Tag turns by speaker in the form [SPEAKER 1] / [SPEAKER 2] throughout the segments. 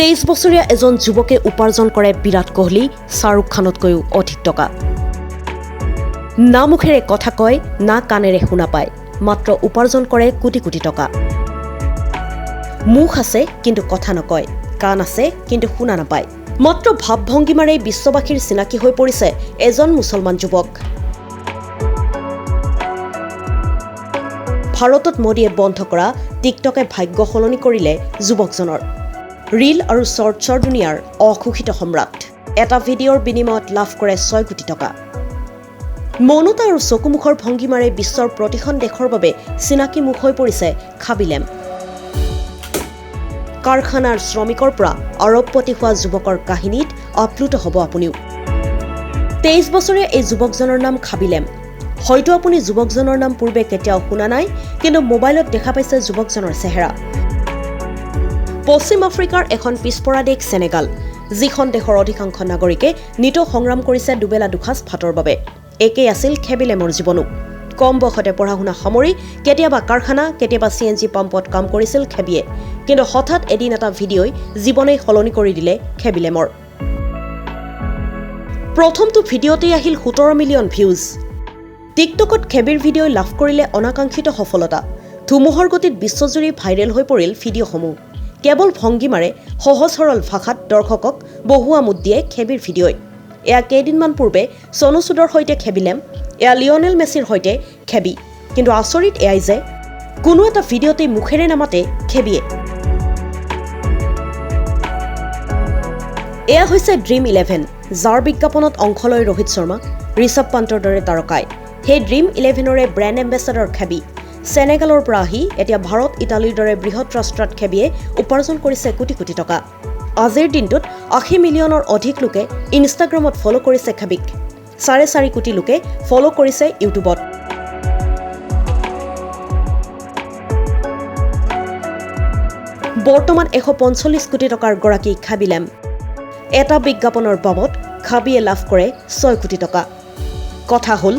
[SPEAKER 1] 23 বছৰীয়া এজন যুৱকে উপাৰ্জন কৰে বিৰাট কোহলি শাহৰুখ খানতকৈও অধিক টকা না মুখেৰে কথা কয় না কানেৰে শুনা পায় মাত্ৰ উপাৰ্জন কৰে কোটি কোটি টকা মুখ আছে কিন্তু কথা নকয় কাণ আছে কিন্তু শুনা নাপায় মাত্ৰ ভাৱভংগীমাৰে বিশ্ববাসীৰ চিনাকি হৈ পৰিছে এজন মুছলমান যুৱক ভাৰতত মোদীয়ে বন্ধ কৰা টিকটকে ভাগ্য সলনি কৰিলে যুৱকজনৰ ৰীল আৰু শৰ্টছৰ দুনিয়াৰ অঘোষিত সম্ৰাট এটা ভিডিঅ'ৰ বিনিময়ত লাভ কৰে 6 কোটি টকা মৌনতা আৰু চকুমুখৰ ভংগীমাৰে বিশ্বৰ প্ৰতিখন দেশৰ বাবে চিনাকি মুখ হৈ পৰিছে খাবিলেম কাৰখানাৰ শ্ৰমিকৰ পৰা অৰবপতি হোৱা যুৱকৰ কাহিনীত আপ্লুত হ'ব আপুনিও 23 বছৰীয়া এই যুৱকজনৰ নাম খাবিলেম হয়তো আপুনি যুৱকজনৰ নাম পূৰ্বে কেতিয়াও শুনা নাই কিন্তু মোবাইলত দেখা পাইছে যুৱকজনৰ চেহেৰা পশ্চিম আফ্ৰিকাৰ এখন পিছপৰা দেশ সেনেগাল যিখন দেশৰ অধিকাংশ নাগৰিকে নিত সংগ্ৰাম কৰিছে দুবেলা দুখাজ ভাতৰ বাবে একেই আছিল খেবিলেমৰ জীৱনো কম বয়সতে পঢ়া-শুনা সামৰি কেতিয়াবা কাৰখানা কেতিয়াবা CNG পাম্পত কাম কৰিছিল খেবিয়ে কিন্তু হঠাৎ এদিন এটা ভিডিঅ'ই জীৱনেই সলনি কৰি দিলে খেবিলেমৰ প্ৰথমটো ভিডিঅ'তেই আহিল 17 মিলিয়ন ভিউজ টিকটকত খেবিৰ ভিডিঅ'ই লাভ কৰিলে অনাকাংক্ষিত সফলতা ধুমুহৰ গতিত বিশ্বজুৰি ভাইৰেল হৈ পৰিল ভিডিঅ'সমূহ কেৱল ভংগীমাৰে সহজ সৰল ভাষাত দৰ্শকক বহুৱা মুদ দিয়ে খেবিৰ ভিডিঅ'ই এয়া কেইদিনমান পূৰ্বে সোনু সুদৰ সৈতে খেবিলেম এয়া লিঅনেল মেছিৰ সৈতে খেবি কিন্তু আচৰিত এয়াই যে কোনো এটা ভিডিঅ'তে মুখেৰে নামাতে খেবিয়ে এয়া হৈছে ড্ৰিম 11 যাৰ বিজ্ঞাপনত অংশ লয় ৰোহিত শৰ্মা ঋষভ পন্তৰ দৰে তাৰকাই সেই ড্ৰিম 11ৰে ব্ৰেণ্ড এম্বেছাডৰ খেবি সেনেগালৰ পৰা আহি এতিয়া ভাৰত ইটালীৰ দৰে বৃহৎ ৰাষ্ট্ৰত খেবিয়ে উপাৰ্জন কৰিছে কোটি কোটি টকা আজিৰ দিনটোত 80 মিলিয়নৰ অধিক লোকে ইনষ্টাগ্ৰামত ফলো কৰিছে খেবিক 4.5 কোটি লোকে ফলো কৰিছে ইউটিউবত বৰ্তমান 145 কোটি টকাৰ গৰাকী খাবিলেম এটা বিজ্ঞাপনৰ বাবদ খাবিয়ে লাভ কৰে 6 কোটি টকা কথা হল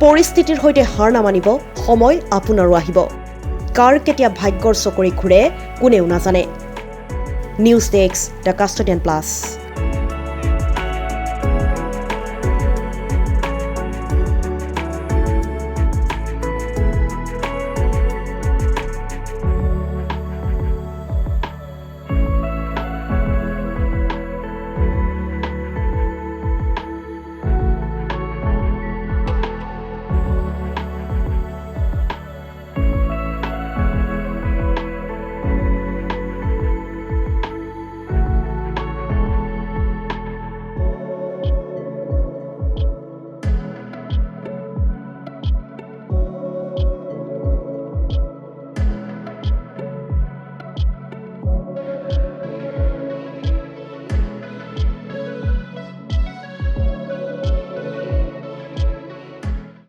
[SPEAKER 1] পৰিস্থিতিৰ সৈতে হাৰ নামানিব সময় আপোনাৰো আহিব কাৰ কেতিয়া ভাগ্যৰ চকৰি ঘূৰে কোনেও নাজানে news desk the custodian plus